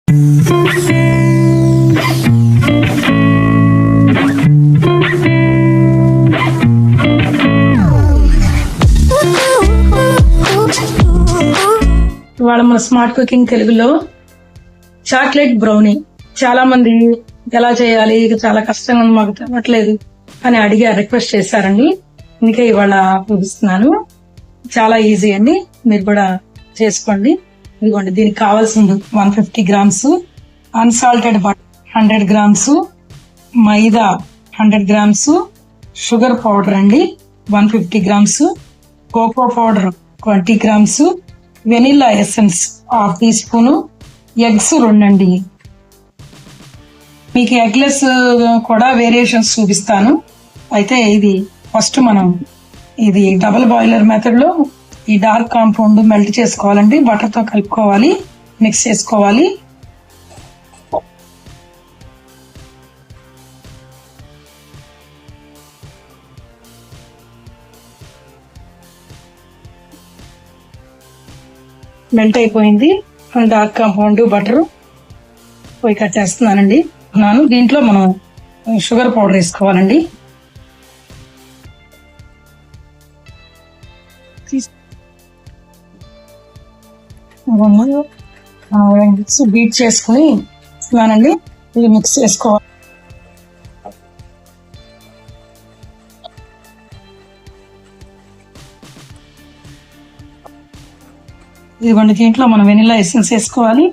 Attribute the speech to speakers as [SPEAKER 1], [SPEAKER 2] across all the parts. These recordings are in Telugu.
[SPEAKER 1] ఇవాళ మన స్మార్ట్ కుకింగ్ తెలుగులో చాక్లెట్ బ్రౌనీ. చాలా మంది ఎలా చేయాలి, చాలా కష్టంగా ఉంది, మాకు తెలియట్లేదు అని అడిగారు, రిక్వెస్ట్ చేశారండి. అందుకే ఇవాళ చూపిస్తున్నాను. చాలా ఈజీ అండి, మీరు కూడా చేసుకోండి. ఇదిగోండి, దీనికి కావాల్సింది 150 grams unsalted butter 100 grams, maida 100 grams, sugar powder అండి 150 grams, cocoa powder 20 grams, vanilla essence 1/2 teaspoon, eggs 2 అండి. మీకు ఎగ్లెస్ కూడా వేరియేషన్స్ చూపిస్తాను. అయితే ఇది ఫస్ట్ మనం ఇది డబుల్ బాయిలర్ మెథడ్ లో ఈ డార్క్ కాంపౌండ్ మెల్ట్ చేసుకోవాలండి. బటర్ తో కలుపుకోవాలి, మిక్స్ చేసుకోవాలి. మెల్ట్ అయిపోయింది డార్క్ కాంపౌండ్ బటర్. పోయి కట్ చేస్తున్నానండి. దీంట్లో మనం షుగర్ పౌడర్ వేసుకోవాలండి. బీట్ చేసుకుని ఇస్తున్నానండి. ఇది మిక్స్ చేసుకోవాలి. ఇదిగోండి, దీంట్లో మనం వెనిలా ఎసెన్స్ వేసుకోవాలి.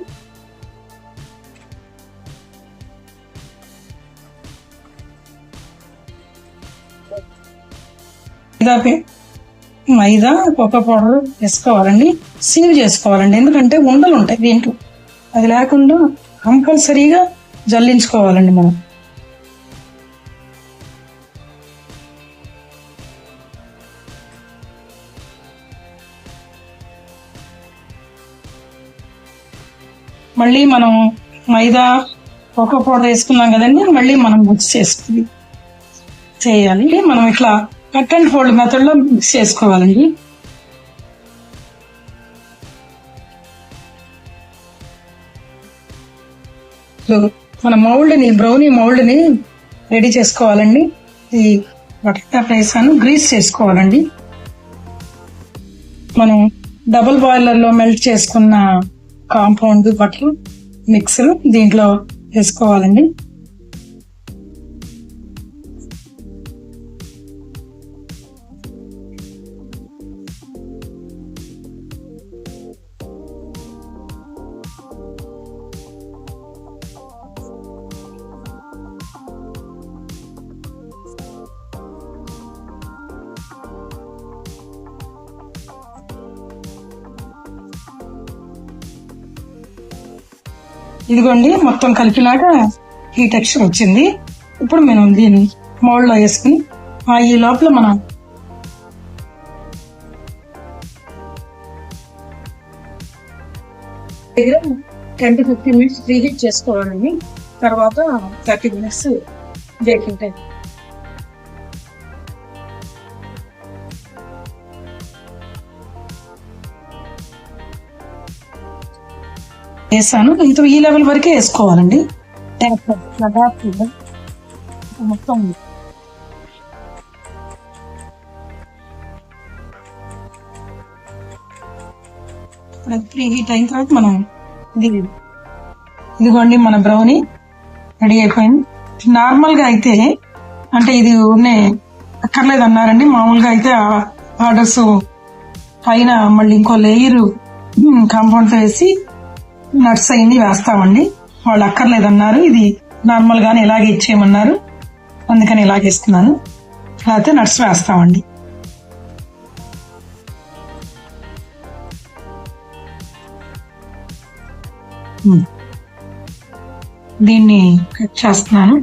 [SPEAKER 1] మైదా కోకో పౌడర్ వేసుకోవాలండి. సీవ్ చేసుకోవాలండి, ఎందుకంటే ఉండలు ఉంటాయి దీంట్లో. అది లేకుండా కంపల్సరీగా జల్లించుకోవాలండి మనం. మళ్ళీ మనం మైదా కోకో పౌడర్ వేసుకున్నాం కదండి, మళ్ళీ మనం మిక్స్ చేసుకుని చేయాలి. మనం ఇట్లా కట్ అండ్ ఫోల్డ్ మెథడ్ లో మిక్స్ చేసుకోవాలండి. మన మౌల్డ్ని, బ్రౌనీ మౌల్డ్ని రెడీ చేసుకోవాలండి. ఈ బటర్ పేపర్ వేసాను, గ్రీస్ చేసుకోవాలండి. మనం డబుల్ బాయిలర్ లో మెల్ట్ చేసుకున్న కాంపౌండ్ బటర్ మిక్స్ దీంట్లో వేసుకోవాలండి. ఇదిగోండి, మొత్తం కలిపిలాగా ఈ టెక్స్చర్ వచ్చింది. ఇప్పుడు మనం దీన్ని మౌల్డ్ లో వేసుకుని ఈ లోపల మనం దగ్గర 10 to 15 minutes ప్రీహీట్ చేసుకోవాలండి. తర్వాత 30 minutes బేకింగ్ టైం. వేసాను. ఇంత ఈ లెవెల్ వరకే వేసుకోవాలండి. మొత్తం ప్రీ హీట్ అయిన తర్వాత మనం ఇదిగోండి, మన బ్రౌనీ రెడీ అయిపోయింది. నార్మల్ గా అయితే అంటే ఇది అక్కర్లేదు అన్నారండి. మామూలుగా అయితే ఆర్డర్స్ పైన మళ్ళీ ఇంకో లేయర్ కాంపౌండ్ తో వేసి నట్స్ అయింది వేస్తామండి. వాళ్ళు అక్కర్లేదన్నారు, ఇది నార్మల్ గానే ఇలాగే ఇచ్చేయమన్నారు, అందుకని ఇలాగే ఇస్తున్నాను. లేకపోతే నట్స్ వేస్తామండి. దీన్ని కట్ చేస్తున్నాను.